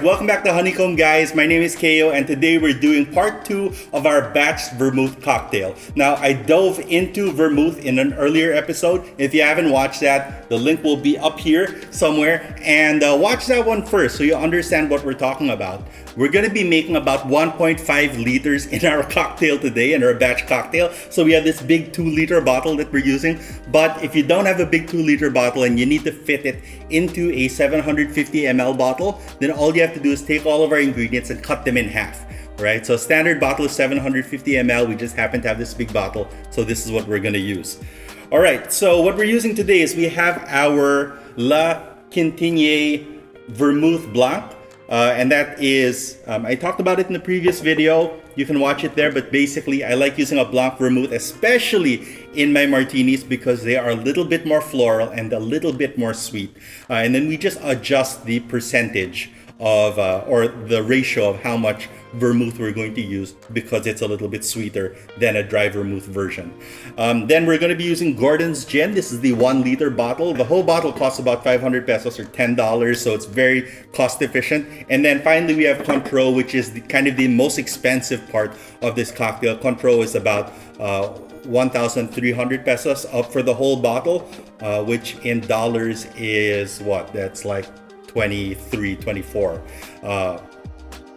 Welcome back to Honeycomb, guys. My name is Kayo, and today we're doing part 2 of our batch vermouth cocktail. Now, I dove into vermouth in an earlier episode. If you haven't watched that, the link will be up here somewhere. And watch that one first so you understand what we're talking about. We're going to be making about 1.5 liters in our cocktail today, in our batch cocktail. So we have this big 2-liter bottle that we're using. But if you don't have a big 2-liter bottle and you need to fit it into a 750 ml bottle, then all you have to do is take all of our ingredients and cut them in half. Right? So standard bottle is 750 ml. We just happen to have this big bottle. So this is what we're going to use. All right. So what we're using today is we have our La Quintinye Vermouth Blanc. And that is, I talked about it in the previous video. You can watch it there, but basically I like using a Blanc Vermouth, especially in my martinis, because they are a little bit more floral and a little bit more sweet. And then we just adjust the percentage of, or the ratio of how much vermouth we're going to use, because it's a little bit sweeter than a dry vermouth version. Then we're going to be using Gordon's Gin. This is the 1-liter bottle. The whole bottle costs about 500 pesos or $10, so it's very cost efficient. And then finally we have Cointreau, which is kind of the most expensive part of this cocktail. Cointreau is about 1,300 pesos up for the whole bottle, which in dollars is what? That's like 23, 24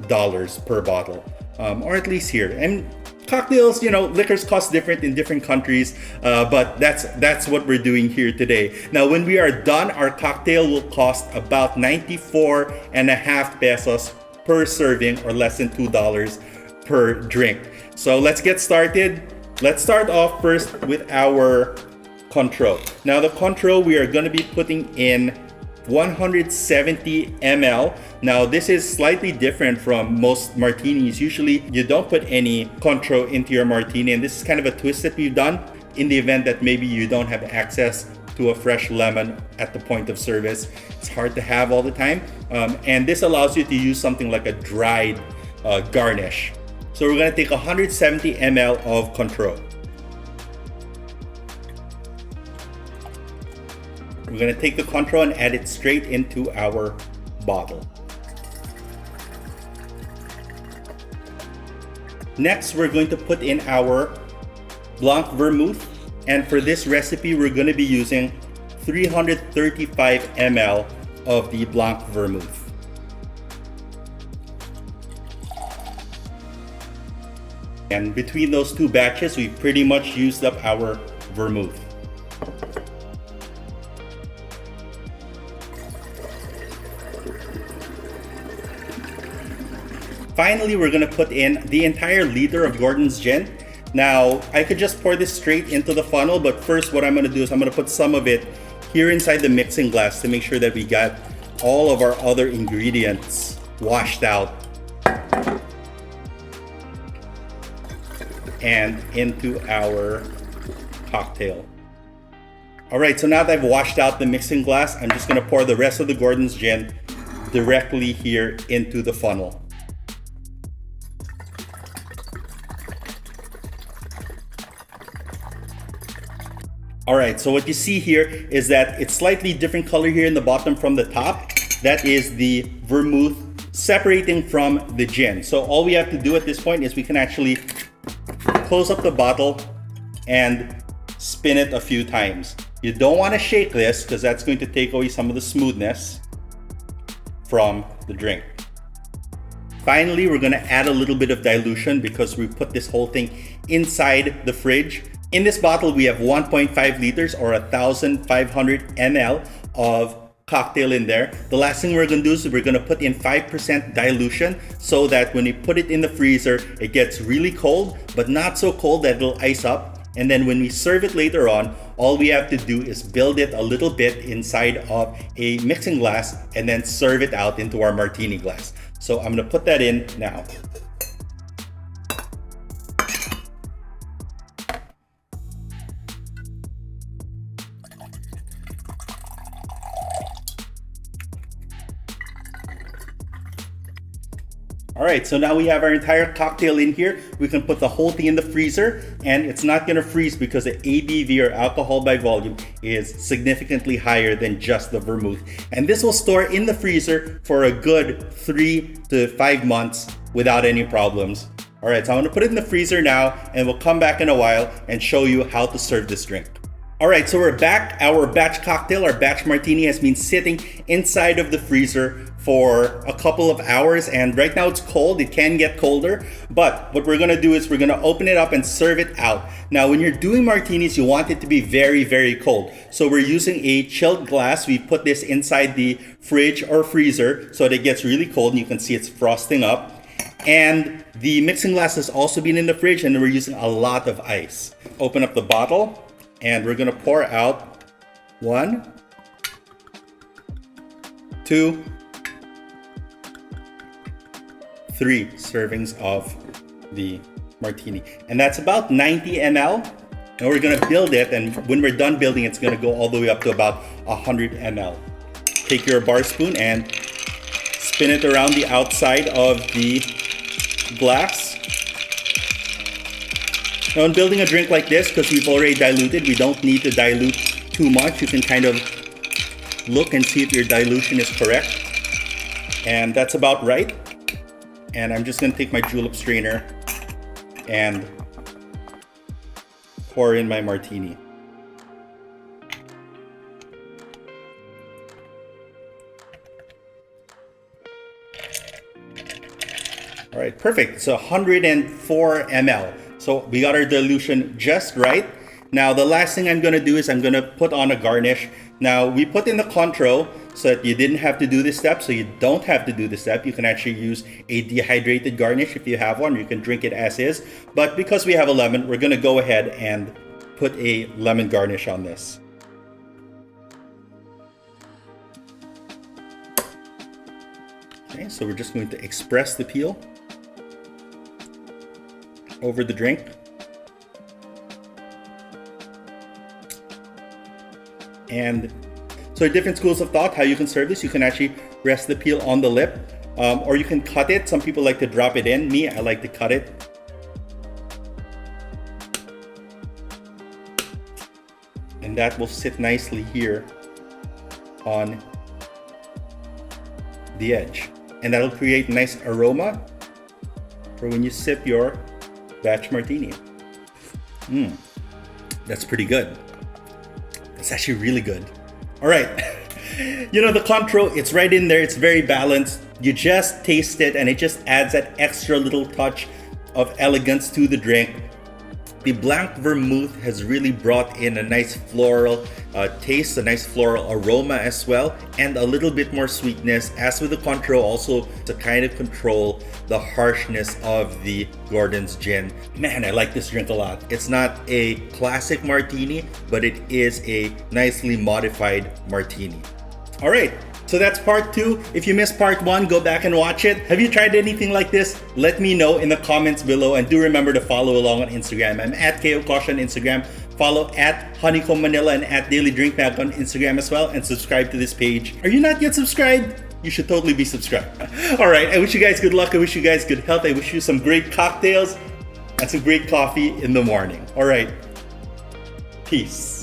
dollars per bottle, or at least here. And cocktails, you know, liquors cost different in different countries, but that's what we're doing here today. Now, when we are done, our cocktail will cost about 94.5 pesos per serving, or less than $2 per drink. So let's get started. Let's start off first with our Cointreau. Now, the Cointreau, we are going to be putting in 170 ml. Now, this is slightly different from most martinis. Usually you don't put any Cointreau into your martini, and this is kind of a twist that we've done in the event that maybe you don't have access to a fresh lemon at the point of service. It's hard to have all the time, and this allows you to use something like a dried garnish. So we're going to take 170 ml of Cointreau. We're going to take the Cointreau and add it straight into our bottle. Next, we're going to put in our Blanc Vermouth. And for this recipe, we're going to be using 335 ml of the Blanc Vermouth. And between those two batches, we've pretty much used up our vermouth. Finally, we're going to put in the entire liter of Gordon's Gin. Now, I could just pour this straight into the funnel, but first what I'm going to do is I'm going to put some of it here inside the mixing glass to make sure that we got all of our other ingredients washed out and into our cocktail. All right, so now that I've washed out the mixing glass, I'm just going to pour the rest of the Gordon's Gin directly here into the funnel. All right, so what you see here is that it's slightly different color here in the bottom from the top. That is the vermouth separating from the gin. So all we have to do at this point is we can actually close up the bottle and spin it a few times. You don't want to shake this because that's going to take away some of the smoothness from the drink. Finally, we're going to add a little bit of dilution because we put this whole thing inside the fridge. In this bottle, we have 1.5 liters or 1,500 ml of cocktail in there. The last thing we're going to do is we're going to put in 5% dilution so that when we put it in the freezer, it gets really cold, but not so cold that it'll ice up. And then when we serve it later on, all we have to do is build it a little bit inside of a mixing glass and then serve it out into our martini glass. So I'm going to put that in now. All right, so now we have our entire cocktail in here. We can put the whole thing in the freezer, and it's not gonna freeze because the ABV, or alcohol by volume, is significantly higher than just the vermouth. And this will store in the freezer for a good 3 to 5 months without any problems. All right, so I'm gonna put it in the freezer now, and we'll come back in a while and show you how to serve this drink. All right, so we're back. Our batch cocktail, our batch martini, has been sitting inside of the freezer for a couple of hours, and right now it's cold. It can get colder, but what we're gonna do is we're gonna open it up and serve it out. Now, when you're doing martinis, you want it to be very, very cold. So we're using a chilled glass. We put this inside the fridge or freezer so that it gets really cold, and you can see it's frosting up. And the mixing glass has also been in the fridge, and we're using a lot of ice. Open up the bottle, and we're gonna pour out 1, 2, 3 servings of the martini. And that's about 90 ml. And we're gonna build it, and when we're done building, it's gonna go all the way up to about 100 ml. Take your bar spoon and spin it around the outside of the glass. Now, in building a drink like this, because we've already diluted, we don't need to dilute too much. You can kind of look and see if your dilution is correct. And that's about right. And I'm just gonna take my julep strainer and pour in my martini. All right, perfect. So 104 ml. So we got our dilution just right. Now the last thing I'm gonna do is I'm gonna put on a garnish. Now we put in the Cointreau so that you didn't have to do this step, so you don't have to do this step. You can actually use a dehydrated garnish if you have one. You can drink it as is. But because we have a lemon, we're gonna go ahead and put a lemon garnish on this. Okay, so we're just going to express the peel over the drink. And so different schools of thought how you can serve this. You can actually rest the peel on the lip, or you can cut it. Some people like to drop it in. Me, I like to cut it. And that will sit nicely here on the edge. And that'll create nice aroma for when you sip your batch martini. That's pretty good. That's actually really good. All right, you know, the Cointreau, it's right in there. It's very balanced. You just taste it, and it just adds that extra little touch of elegance to the drink. The Blanc Vermouth has really brought in a nice floral taste, a nice floral aroma as well, and a little bit more sweetness. As with the Cointreau, also to kind of control the harshness of the Gordon's gin. Man, I like this drink a lot. It's not a classic martini, but it is a nicely modified martini. All right. So that's part 2. If you missed part 1, go back and watch it. Have you tried anything like this? Let me know in the comments below, and do remember to follow along on Instagram. I'm at Kayo on Instagram. Follow at Honeycomb Manila and at Daily Drink Mag on Instagram as well, and subscribe to this page. Are you not yet subscribed? You should totally be subscribed. All right, I wish you guys good luck. I wish you guys good health. I wish you some great cocktails and some great coffee in the morning. All right, peace.